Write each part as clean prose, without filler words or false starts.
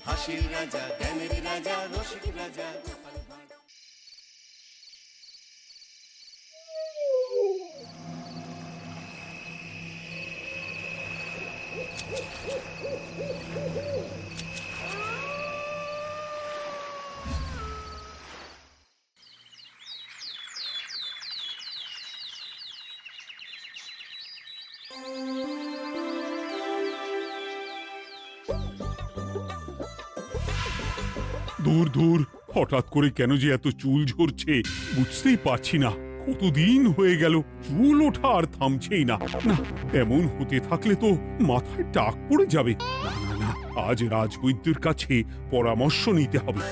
হাসির রাজা, জ্ঞানের রাজা, রসিক রাজা। দূর দূর, হঠাৎ করে কেন যে এত চুল ঝরছে বুঝতেই পারছি না। কতদিন হয়ে গেল চুল ওঠা আর থামছেই না। না, এমন হতে থাকলে তো মাথায় টাক পড়ে যাবে। না না না, আজ রাজবৈদ্যের কাছে পরামর্শ নিতে হবে।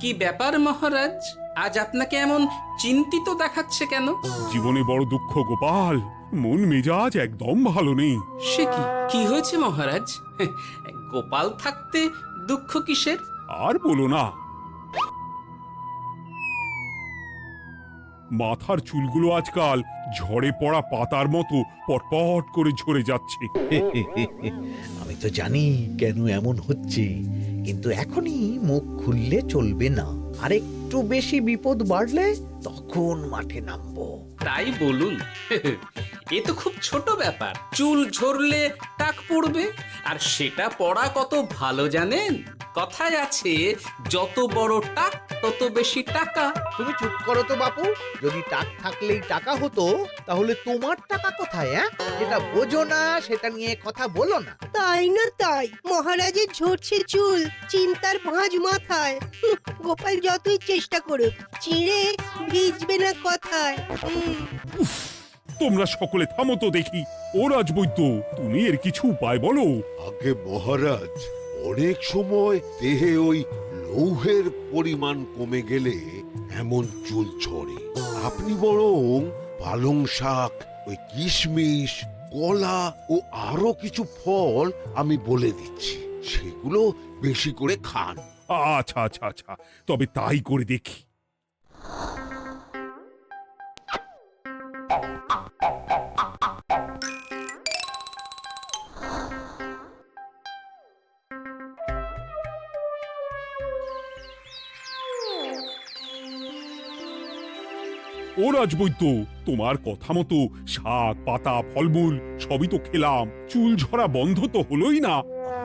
কি ব্যাপার মহারাজ, আজ আপনাকে এমন চিন্তিত দেখাচ্ছে কেন? জীবনে বড় দুঃখ গোপাল, মন মেজাজ একদম ভালো নেই। সে কি কি হয়েছে মহারাজ? গোপাল থাকতে দুঃখ কিসের? আর বলো না, মাথার চুলগুলো আজকাল ঝড়ে পড়া পাতার মতো পটপট করে ঝরে যাচ্ছে। আমি তো জানি কেন এমন হচ্ছে, কিন্তু এখনই মুখ খুললে চলবে না। আর একটু বেশি বিপদ বাড়লে তখন মাঠে নামবো। তাই বলুন। এ তো খুব ছোট ব্যাপার। চুল ঝরলে টাক পড়বে, আর সেটা পড়া কত ভালো জানেন? কথায় আছে, যত বড় টাক তত বেশি টাকা। তুমি চুপ করো তো বাপু। যদি টাক থাকলেই টাকা হতো, তাহলে তোমার টাকা কোথায়? যেটা বোঝো না সেটা নিয়ে কথা বলো না। তাই না তাই, মহারাজের ঝরছে চুল, চিন্তার ভাঁজ মাথায়। গোপাল যতই চেষ্টা করুক, চিড়ে ভিজবে না কথায়। তোমরা সকলে থামো তো দেখি। ও রাজবৈদ্য, তুমি এর কিছু উপায় বলো। আগে মহারাজ, অনেক সময় দেহে ওই লৌহের পরিমাণ কমে গেলে এমন চুল ঝরে। আপনি বরং পালং শাক, ওই কিশমিশ, কলা ও আরো কিছু ফল আমি বলে দিচ্ছি, সেগুলো বেশি করে খান। আচ্ছা আচ্ছা আচ্ছা, তবে তাই করে দেখি। ও রাজবৈদ্য, তোমার কথা মতো শাক পাতা ফলমূল সবই তো খেলাম, চুল ঝরা বন্ধ তো হলোই না।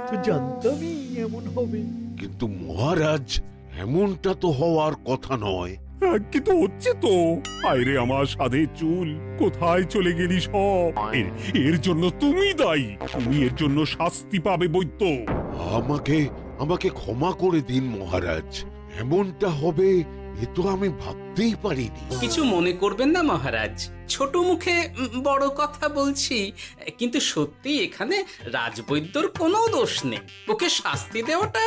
তো জানতামই এমন হবে। কিন্তু মহারাজ, এমনটা তো হওয়ার কথা নয়। কিন্তু হচ্ছে তো। আরে আমার সাধে চুল, কোথায় চলে গেলি সব? এর জন্য তুমি দায়ী। তুমি এর জন্য শাস্তি পাবে বৈদ্য। আমাকে আমাকে ক্ষমা করে দিন মহারাজ। এমনটা হবে এ তো আমি ভাবতেই পারিনি। কিছু মনে করবেন না মহারাজ, ছোট মুখে বড় কথা বলছি। কিন্তু সত্যি এখানে রাজবৈদ্যর কোনো দোষ নেই। ওকে শাস্তি দেওয়াটা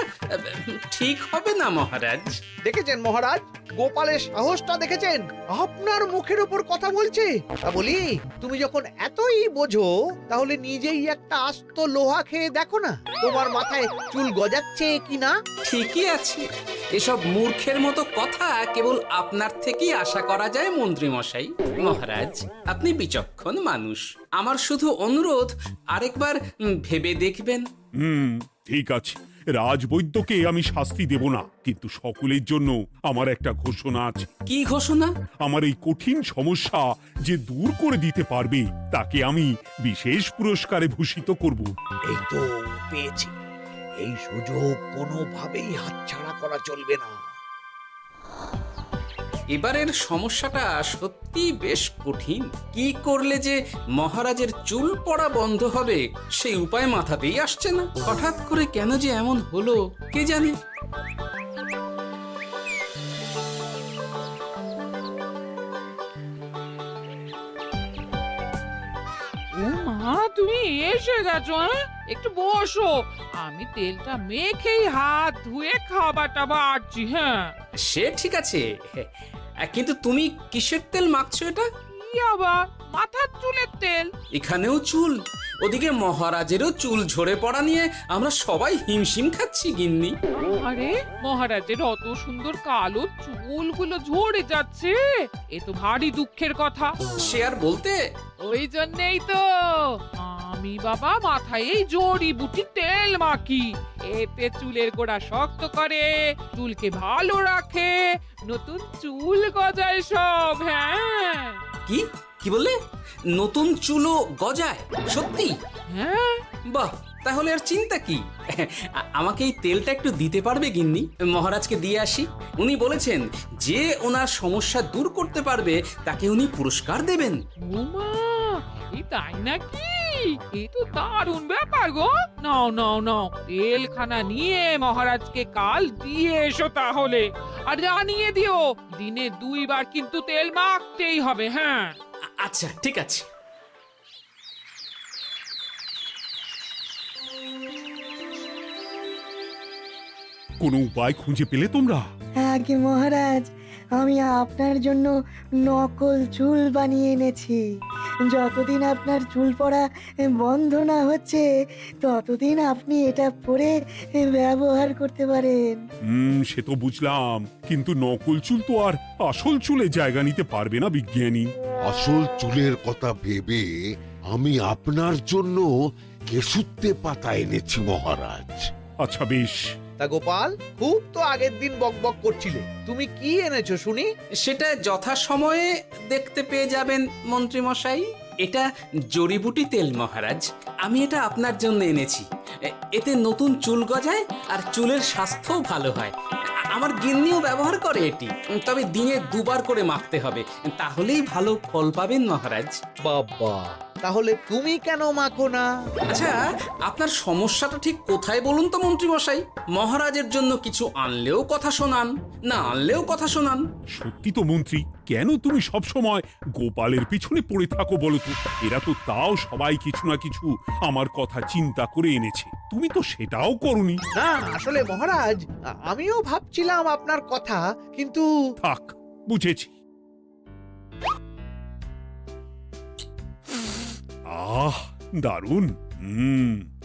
ঠিক হবে না মহারাজ। দেখেছেন মহারাজ, গোপালের সাহসটা দেখেছেন? আপনার মুখের উপর কথা বলছে। তা বলি, তুমি যখন এতই বোঝো, তাহলে নিজেই একটা আস্ত লোহা খেয়ে দেখো না, তোমার মাথায় চুল গজাচ্ছে কিনা। ঠিকই আছে, এসব মূর্খের মতো কথা কেবল আপনার থেকেই আশা করা যায় মন্ত্রী মশাই। মহারাজ, আপনি বিচক্ষণ মানুষ। আমার শুধু অনুরোধ, আরেকবার ভেবে দেখবেন। ঠিক আছে, রাজবৈদ্যকে আমি শাস্তি দেব না, কিন্তু সকলের জন্য আমার একটা ঘোষণা আছে। কি ঘোষণা? আমার এই কঠিন সমস্যা যে দূর করে দিতে পারবে, তাকে আমি বিশেষ পুরস্কারে ভূষিত করব। এই তো পেয়েছি। এই সুযোগ কোনোভাবেই হাতছাড়া করা চলবে না। এবারের সমস্যাটা সত্যি বেশ কঠিন। কি করলে যে মহারাজের চুল পড়া বন্ধ হবে সেই উপায় মাথাতেই আসছে না। হঠাৎ করে কেন যে এমন হলো কে জানে। ও মা, তুমি এসে গেছো? একটু বসো, আমি তেলটা মেখেই হাত ধুয়ে খাবারটা বাড়ছি। হ্যাঁ, সে ঠিক আছে, কিন্তু তুমি কিসের তেল মাখছো এটা? কি আবার মাথার চুলের তেল? এখানেও চুল, ওদিকে মহারাজেরও চুল ঝরে পড়া নিয়ে আমরা সবাই হিমশিম খাচ্ছি গিন্নি। আরে, মহারাজের অত সুন্দর কালো চুলগুলো ঝরে যাচ্ছে, এ তো ভারী দুঃখের কথা। সে আর বলতে। ওই জন্যই তো আমি বাবা মাথায় এই জড়িবুটি তেল মাখি, এতে চুলের গোড়া শক্ত করে, চুলকে ভালো রাখে, নতুন চুল গজায় সব। হ্যাঁ কি কি বললে? নতুন চুলও গজায়? সত্যি? হ্যাঁ, বাহ, তাহলে আর চিন্তা কি? আমাকে এই তেলটা একটু দিতে পারবে গিন্নি? মহারাজকে দিয়ে আসি। উনি বলেছেন যে ওনার সমস্যা দূর করতে পারবে তাকে উনি পুরস্কার দেবেন। ওমা, এই তাই নাকি? এ তো দারুণ ব্যাপার গো। নাও নাও নাও, তেলখানা নিয়ে মহারাজকে কাল দিয়ে এসো তাহলে। আর জানিয়ে দিও, দিনে 2 বার কিন্তু তেল মাখতেই হবে। হ্যাঁ, আচ্ছা, ঠিক আছে। কোনো উপায় খুঁজে পেলে তোমরা? আগে মহারাজ, আমি আপনার জন্য নকল চুল বানিয়ে এনেছি। যতদিন আপনার চুল পড়া বন্ধ না হচ্ছে ততদিন আপনি এটা পরে ব্যবহার করতে পারেন। সে তো বুঝলাম, কিন্তু নকল চুল তো আর আসল চুলে জায়গা নিতে পারবে না বিজ্ঞানী। আসল চুলের কথা ভেবে আমি আপনার জন্য কেশুত্তে পাতা এনেছি মহারাজ। আচ্ছা বেশ। তা গোপাল, খুব তো আগের দিন বকবক করছিলে, তুমি কি এনেছো শুনি? সেটা যথাসময়ে দেখতে পেয়ে যাবেন মন্ত্রী মশাই। এটা জড়িবুটি তেল মহারাজ, আমি এটা আপনার জন্য এনেছি। এতে নতুন চুল গজায় আর চুলের স্বাস্থ্যও ভালো হয়। আমার গিন্নিও ব্যবহার করে এটি, তবে দিনে 2 বার করে মাখতে হবে, তাহলেই ভালো ফল পাবেন মহারাজ। বাবা, তাহলে তুমি কেন মাখো না? আচ্ছা, আপনার সমস্যাটা ঠিক কোথায় বলুন তো মন্ত্রী মশাই? মহারাজের জন্য কিছু আনলেও কথা শোনান, না আনলেও কথা শোনান। সত্যি তো মন্ত্রী, কেন তুমি সব সময় গোপালের পিছনে পড়ে থাকো বলো তো? এরা তো তাও সবাই কিছু না কিছু আমার কথা চিন্তা করে এনেছে, তুমি তো সেটাও করনি। না, আসলে মহারাজ, আমিও ভাবছিলাম আপনার কথা, কিন্তু থাক, বুঝেছি। আহ, দারুণ।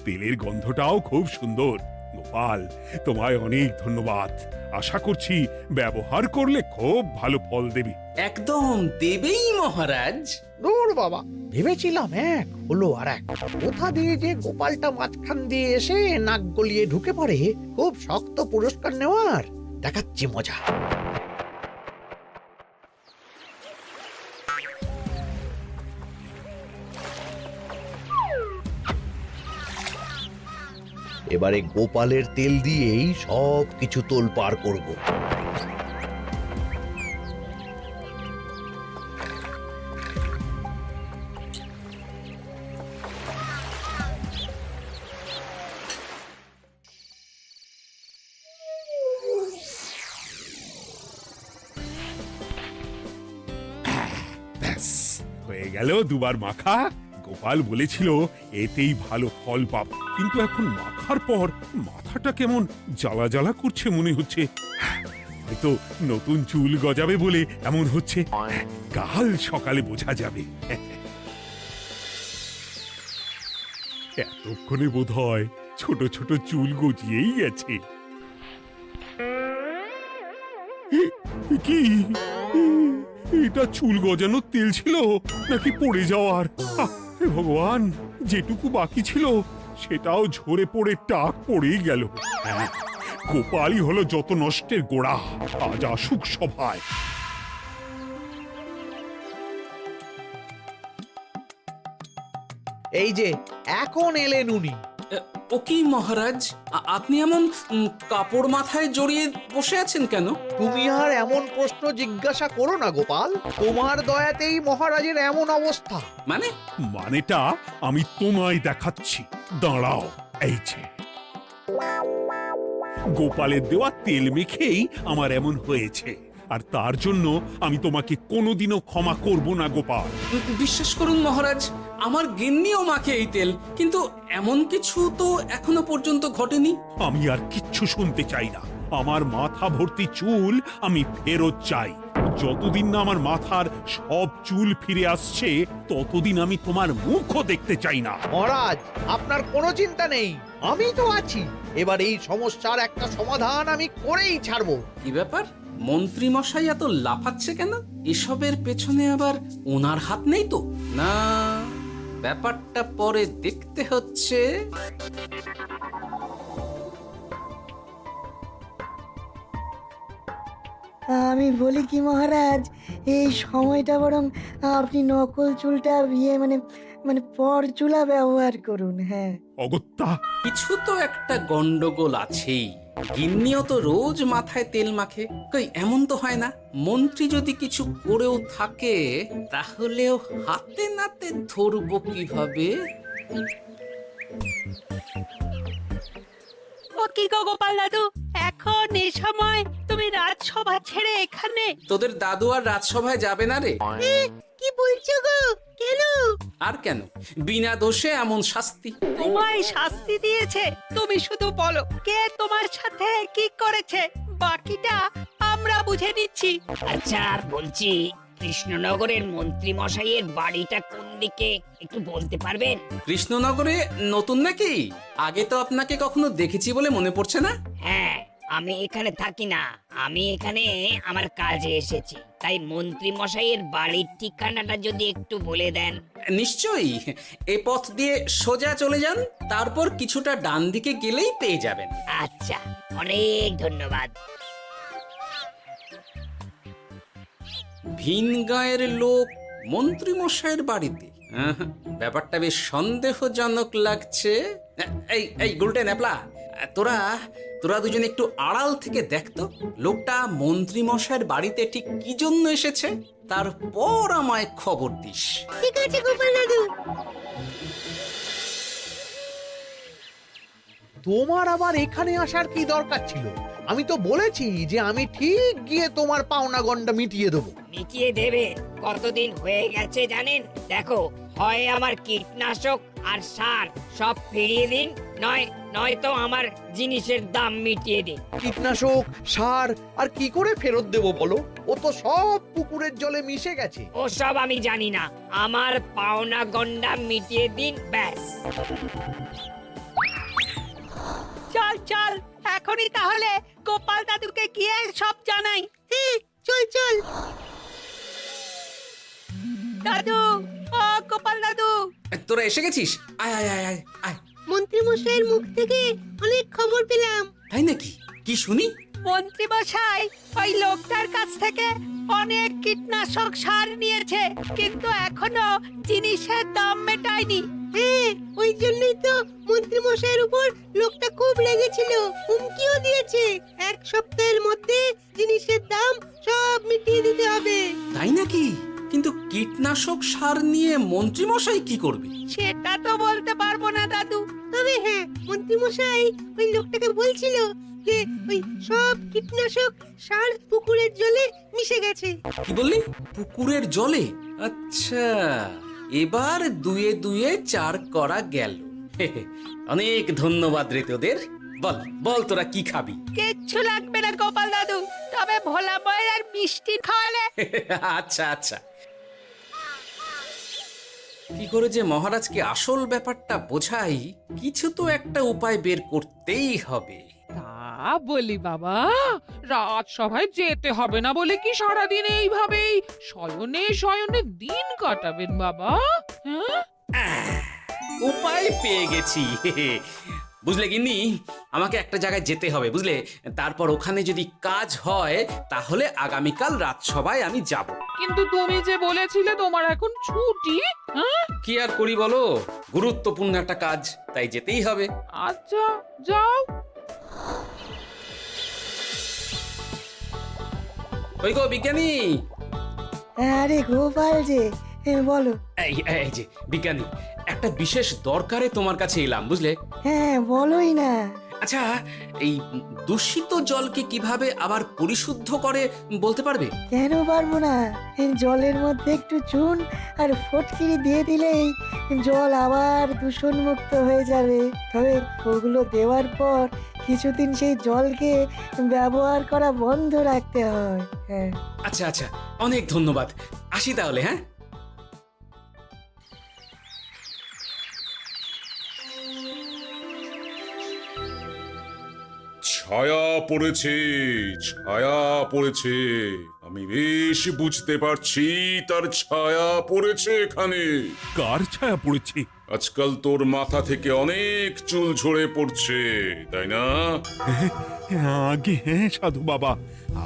তেলের গন্ধটাও খুব সুন্দর। গোপাল, তোমায় অনেক ধন্যবাদ। আশা করছি ব্যবহার করলে খুব ভালো ফল দেবে। একদম দেবেই মহারাজ। দূর বাবা, ভেবেছিলাম এক, হলো আর এক। কোথা দিয়ে যে গোপালটা মাঝখান দিয়ে এসে নাক গলিয়ে ঢুকে পড়ে, খুব শক্ত পুরস্কার নেওয়ার। দেখাচ্ছি মজা। এবারে গোপালের তেল দিয়েই সব কিছু তোলপাড় করব। ব্যাস, হয়ে গেল 2 বার মাখা। গোপাল বলেছিল এতেই ভালো ফল পাব, কিন্তু এখন মাখার পর মাথাটা কেমন জ্বালা জ্বালা করছে মনে হচ্ছে। হয়তো নতুন চুল গজাবে বলে এমন হচ্ছে। কাল সকালে বোঝা যাবে। এতক্ষণে বোধহয় ছোট ছোট চুল গজিয়েই গেছে। কি এটা চুল গজানোর তেল ছিল নাকি পড়ে যাওয়ার? হে ভগবান, যেটুকু বাকি ছিল সেটাও ঝরে পড়ে টাক পড়েই গেল। হ্যাঁ, গোপালই হলো যত নষ্টের গোড়া। আজ আসুক সভায়। এই যে এখন এলেন উনি। ও কি মহারাজ, আপনি এমন কাপড় মাথায় জড়িয়ে বসে আছেন কেন? তুমি আর এমন প্রশ্ন জিজ্ঞাসা করো না গোপাল, তোমার দয়াতেই মহারাজের এমন অবস্থা। মানে? মানেটা আমি তোমায় দেখাচ্ছি, দাঁড়াও। এই যে গোপালের দেওয়া তেল মেখেই আমার এমন হয়েছে, আর তার জন্য আমি তোমাকে কোনোদিনও ক্ষমা করব না গোপাল। বিশ্বাস করুন মহারাজ, আমার গিন্নিও মাখে এই তেল, কিন্তু এমন কিছু তো এখনো পর্যন্ত ঘটেনি। আমি আর কিচ্ছু শুনতে চাই না। আমার মাথা ভর্তি চুল আমি ফেরত চাই। যতদিন না আমার মাথার সব চুল ফিরে আসছে ততদিন আমি তোমার মুখও দেখতে চাই না। মহারাজ, আপনার কোনো চিন্তা নেই, আমি তো আছি। এবার এই সমস্যার একটা সমাধান আমি করেই ছাড়বো। কি ব্যাপার, মন্ত্রী মশাই এত লাফাচ্ছে কেন? এসবের পেছনে আবার ওনার হাত নেই তো? না, ব্যাপারটা পরে দেখতে হচ্ছে। আমি বলি কি মহারাজ, এই সময়টা বরং আপনি নকল চুলটা মানে মানে পর চুলা ব্যবহার করুন। হ্যাঁ, অগত্যা কিছু তো একটা গন্ডগোল আছেই। গিন্নিও তো রোজ মাথায় তেল মাখে, কই এমন তো হয় না। মন্ত্রী যদি কিছু করেও থাকে তাহলেও হাতে নাতে ধরবো কিভাবে? ও কি গো গোপাল দাদু, এখন এই সময় তুমি রাজসভা ছেড়ে এখানে? তোদের দাদু আর রাজসভায় যাবে না রে? কি বলছো গো? কেন? আর কেন, বিনা দোষে এমন শাস্তি। তোমায় শাস্তি দিয়েছে? তুমি শুধু বলো কে তোমার সাথে কি করেছে, বাকিটা আমরা বুঝে নিচ্ছি। আচ্ছা বলছি, কৃষ্ণনগরের মন্ত্রী মশাইয়ের বাড়িটা কোন দিকে একটু বলতে পারবেন? কৃষ্ণনগরে নতুন নাকি? আগে তো আপনাকে কখনো দেখেছি বলে মনে পড়ছে না। হ্যাঁ, আমি এখানে থাকি না, আমি এখানে আমার কাজে এসেছি, তাই মন্ত্রী মশাইয়ের বাড়ির ঠিকানাটা যদি একটু বলে দেন। নিশ্চয়ই, এ পথ দিয়ে সোজা চলে যান, তারপর কিছুটা ডান দিকে গেলেই পেয়ে যাবেন। আচ্ছা, অনেক ধন্যবাদ। ভিন গাঁয়ের লোক মন্ত্রী মশাইয়ের বাড়িতে, ব্যাপারটা বেশ সন্দেহজনক লাগছে। এই এই গুলটে ন্যাপলা, তোরা তোরা দুজন একটু আড়াল থেকে দেখতো লোকটা মন্ত্রী মশাইয়ের বাড়িতে ঠিক কি জন্য এসেছে, তারপর আমায় খবর দিস। ঠিক আছে গোপাল দাদু। তোমার আবার এখানে আসার কি দরকার ছিল? আমি তো বলেছি যে আমি ঠিক গিয়ে তোমার পাওনা গন্ডা মিটিয়ে দেবো। মিটিয়ে দেবে? কতদিন হয়ে গেছে জানেন? দেখো, হয় আমার কীটনাশক আর সার সব ফিরিয়ে দিন, নয়তো আমার জিনিসের দাম মিটিয়ে দিন। কীটনাশক, সার আর কি করে ফেরত দেবো বলো? ও তো সব পুকুরের জলে মিশে গেছে। ওসব আমি জানি না, আমার পাওনা গন্ডা মিটিয়ে দিন, ব্যাস। চল চল, এখনই তাহলে গোপাল দাদুকে গিয়ে সব জানাই। হ্যাঁ, চল চল। দাদু, ও গোপাল দাদু, তোরা এসে গেছিস? আয় আয় আয় আয় আয়। মন্ত্রী মশাইয়ের মুখ থেকে অনেক খবর পেলাম। তাই নাকি? কি শুনি? মন্ত্রী মশাই ওই লোকটার কাছ থেকে অনেক কীটনাশক সার নিয়েছে, কিন্তু এখনো জিনিসের দাম মেটায়নি। হ্যাঁ, ওই জন্যই তো মন্ত্রী মশাইয়ের উপর লোকটা খুব রেগেছিল, হুমকিও দিয়েছে এক সপ্তাহের মধ্যে জিনিসের দাম সব মিটিয়ে দিতে হবে। তাই নাকি? কিন্তু কীটনাশক সার নিয়ে মন্ত্রী মশাই কি করবে? সেটা তো বলতে পারবো না দাদু, তবে হ্যাঁ, মন্ত্রী মশাই ওই লোকটাকে বলছিল যে ওই সব কীটনাশক সার পুকুরের জলে মিশে গেছে। কি বললি? পুকুরের জলে? আচ্ছা, এবার দুয়ে দুয়ে চার করা গেল। অনেক ধন্যবাদ রে তোদের। বল বল, তোরা কি খাবি? কিচ্ছু লাগবে না গোপাল দাদু, তবে ভোলা বয়ের আর মিষ্টি খাওয়ালে। আচ্ছা আচ্ছা। কি করে যে মহারাজকে আসল ব্যাপারটা বোঝাই, কিছু তো একটা উপায় বের করতেই হবে। তা বলি বাবা, রাজসভায় যেতে হবে না বলে কি সারাদিন এইভাবেই শয়নে শয়নে দিন কাটাবেন বাবা? হ্যাঁ, উপায় পেয়ে গেছি। বুঝলে গিন্নি, আমাকে একটা জায়গায় যেতে হবে, বুঝলে? তারপর ওখানে যদি কাজ হয় তাহলে আগামীকাল রাজসভায় আমি যাব। কিন্তু তুমি যে বলেছিলে তোমার এখন ছুটি। হ্যাঁ, কি আর করি বলো, গুরুত্বপূর্ণ একটা কাজ, তাই যেতেই হবে। আচ্ছা যাও। ওই গো বিজ্ঞানী, আরে গোপাল যে, বলো। এই এই যে বিজ্ঞানী, একটা বিশেষ দরকারে তোমার কাছে এলাম, বুঝলে? হ্যাঁ, বলোই না। আচ্ছা, এই দূষিত জলকে কিভাবে আবার পরিশুদ্ধ করে বলতে পারবে? কেন পারবো না? জলের মধ্যে একটু চুন আর ফটকিরি দিয়ে দিলেই জল আবার দূষণমুক্ত হয়ে যাবে। তবে ওগুলো দেওয়ার পর কিছুদিন সেই জলকে ব্যবহার করা বন্ধ রাখতে হয়। হ্যাঁ, আচ্ছা আচ্ছা, অনেক ধন্যবাদ, আসি তাহলে। হ্যাঁ, ছায়া পড়েছে, ছায়া পড়েছে। আমি বেশ বুঝতে পারছি তার ছায়া পড়েছে এখানে। কার ছায়া পড়েছে? আজকাল তোর মাথা থেকে অনেক চুল ঝরে পড়ছে, তাই না? আগে হ্যাঁ সাধু বাবা,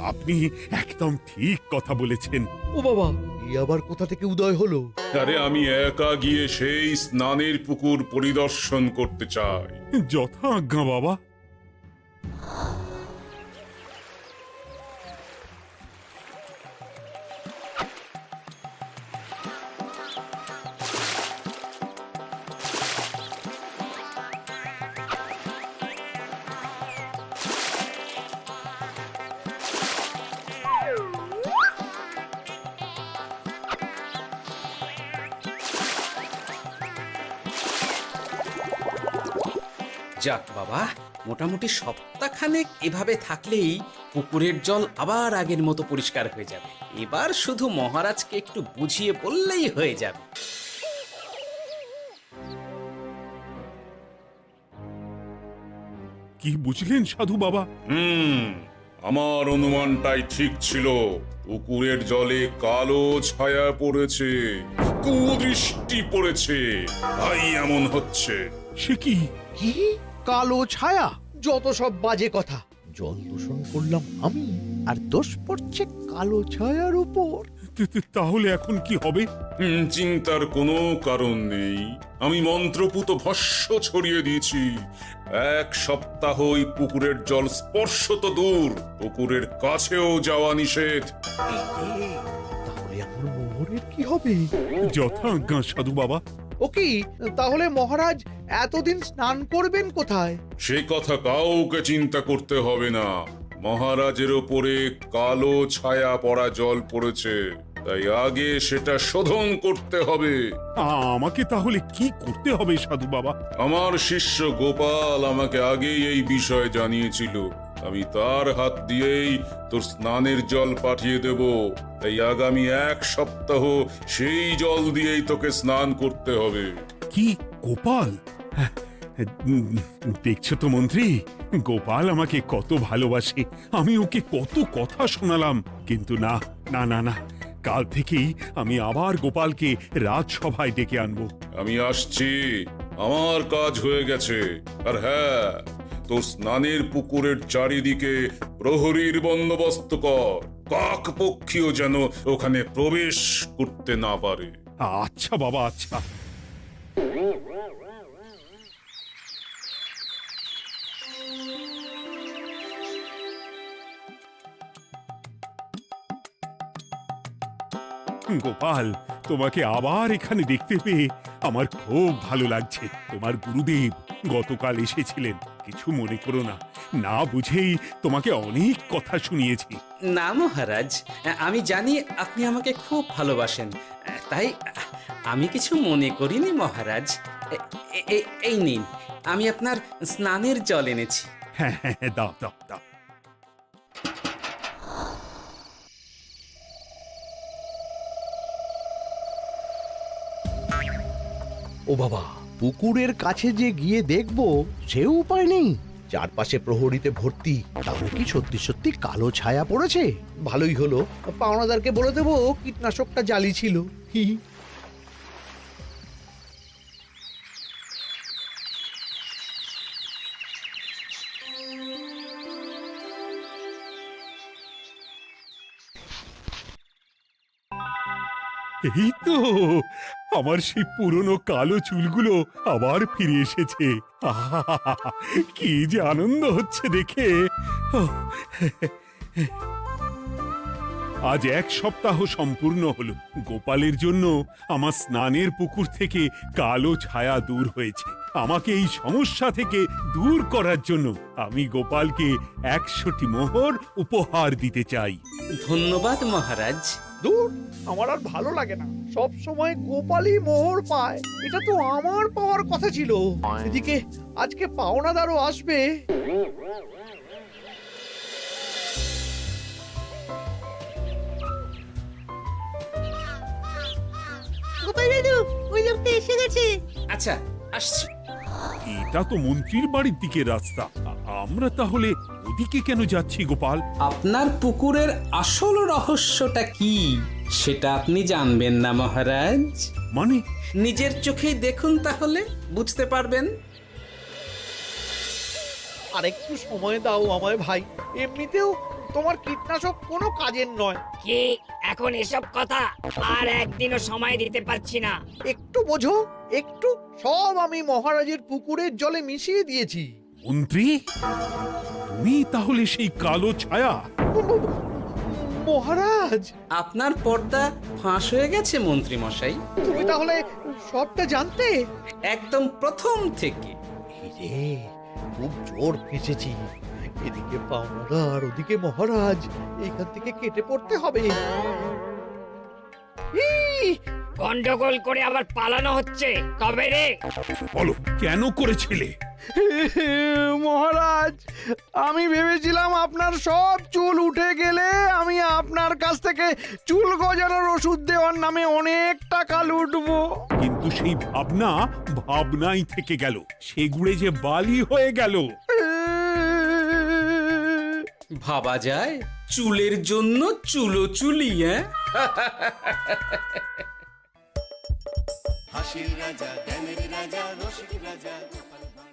আপনি একদম ঠিক কথা বলেছেন। ও বাবা, এই আবার কোথা থেকে উদয় হলো? আরে আমি একা গিয়ে সেই স্নানের পুকুর পরিদর্শন করতে চাই। যথা আজ্ঞা বাবা। যাক বাবা, মোটামুটি সপ্তাহখানেক এভাবে থাকলেই পুকুরের জল আবার আগের মতো পরিষ্কার হয়ে যাবে। এবার শুধু মহারাজকে একটু বুঝিয়ে বললেই হয়ে যাবে। কি বুঝলেন সাধু বাবা? আমার অনুমানটাই ঠিক ছিল। পুকুরের জলে কালো ছায়া পড়েছে, কুদৃষ্টি পড়েছে, তাই এমন হচ্ছে। সে কি? কি কালো ছায়া? যত সব বাজে কথা। জল দূষণ করলাম আমি, আর দোষ পড়ছে কালো ছায়ার উপর। তাহলে এখন কি হবে? চিন্তার কোনো কারণ নেই। আমি মন্ত্রপুত ভস্য ছড়িয়ে দিয়েছি। 1 সপ্তাহ ওই পুকুরের জল স্পর্শ তো দূর, পুকুরের কাছেও যাওয়া নিষেধ। তাহলে আমার মোহরের কি হবে? যথা আজ্ঞা সাধু বাবা। ও কি, তাহলে মহারাজ এতদিন স্নান করবেন কোথায়? সে কথা কাউকে চিন্তা করতে হবে না। মহারাজের ওপরে কালো ছায়া পড়া জল পড়েছে, তাই আগে সেটা শোধন করতে হবে। আমাকে তাহলে কি করতে হবে সাধু বাবা? আমার শিষ্য গোপাল আমাকে আগেই এই বিষয় জানিয়েছিল। আমি তার হাত দিয়েই তোর স্নানের জল পাঠিয়ে দেব। তাই আগামী 1 সপ্তাহ সেই জল দিয়েই তোকে স্নান করতে হবে। কি গোপাল? দেখছো তো মন্ত্রী, গোপাল আমাকে কত ভালোবাসে। আমি ওকে কত কথা শোনালাম, কিন্তু না না না না, কাল থেকেই আমি আবার গোপালকে রাজসভায় ডেকে আনবো। আমি আসছি, আমার কাজ হয়ে গেছে। আর হ্যাঁ, তোর স্নানের পুকুরের চারিদিকে প্রহরীর বন্দোবস্ত কর। কাক পক্ষীও যেন ওখানে প্রবেশ করতে না পারে। আচ্ছা বাবা, আচ্ছা। গোপাল, তোমাকে আবার এখানে দেখতে পেয়ে আমার খুব ভালো লাগছে। তোমার গুরুদেব গতকাল এসেছিলেন, কিছু মনে করো না। না বুঝেই তোমাকে অনেক কথা শুনিয়েছি। না মহারাজ, আমি জানি আপনি আমাকে খুব ভালোবাসেন, তাই আমি কিছু মনে করিনি মহারাজ। এই নিন, আমি আপনার স্নানের জল এনেছি। হ্যাঁ হ্যাঁ হ্যাঁ, দাও দাও দাও। ও বাবা, পুকুরের কাছে যে গিয়ে দেখবো সে উপায় নেই। চারপাশে প্রহরীতে ভর্তি, তাহলে কি সত্যি সত্যি কালো ছায়া পড়েছে? ভালোই হলো, পাওনাদারকে বলে দেবো কীটনাশকটা জালি ছিল। হি হি। এই তো আমার সেই পুরনো কালো চুলগুলো আবার ফিরে এসেছে। আহা, কি যে আনন্দ হচ্ছে দেখে। আজ 1 সপ্তাহ সম্পূর্ণ হলো। গোপালের জন্য আমার স্নানের পুকুর থেকে কালো ছায়া দূর হয়েছে। আমাকে এই সমস্যা থেকে দূর করার জন্য আমি গোপালকে 100টি মোহর উপহার দিতে চাই। ধন্যবাদ মহারাজ। দূর, আমার আর ভালো লাগে না। সব সময় গোপালই মোহর পায়, এটা তো আমার পাওয়ার কথা ছিল। এদিকে আজকে পাওনাদারও আসবে। গোপাল দাদু, ওই লোকটা এসে গেছে। আচ্ছা, আসছি। এটা তো মন্ত্রীর বাড়ির দিকে রাস্তা। আমরা তাহলে ওদিকে এদিকে কেন যাচ্ছি গোপাল? আপনার পুকুরের আসল রহস্যটা কি সেটা আপনি জানবেন না মহারাজ? মানে নিজের চোখেই দেখুন, তাহলে বুঝতে পারবেন। আর একটু সময় দাও আমায় ভাই, এমনিতেও তোমার কীটনাশক কোনো কাজের নয়। কি এখন এসব কথা? আর একদিনও সময় দিতে পারছি না। একটু বোঝো, একটু। সব আমি মহারাজের পুকুরের জলে মিশিয়ে দিয়েছি। মন্ত্রী, তুমি তাহলে সেই কালো ছায়া? মহারাজ, আপনার পর্দা ফাঁস হয়ে গেছে মন্ত্রী মশাই। তুমি তাহলে সবটা জানতে? একদম প্রথম থেকে। রে, খুব জোর ফেঁসেছি। এদিকে পাওনাদার, ওদিকে মহারাজ, এইখান থেকে কেটে পড়তে হবে। গন্ডগোল করে আবার পালানো হচ্ছে তবে রে। বলো, কেন করেছিলে? মহারাজ, আমি ভেবেছিলাম আপনার সব চুল উঠে গেলে আমি আপনার কাছ থেকে চুল গজানোর ওষুধ দেওয়ার নামে অনেক টাকা লুটবো। কিন্তু সেই ভাবনা ভাবনাই থেকে গেল, সেগুড়ে যে বালি হয়ে গেল। ভাবা যায় চুলের জন্য চুলোচুলি, হ্যাঁ? হাসির রাজা জ্ঞানের রাজা রসিক রাজা গোপাল ভাঁড়।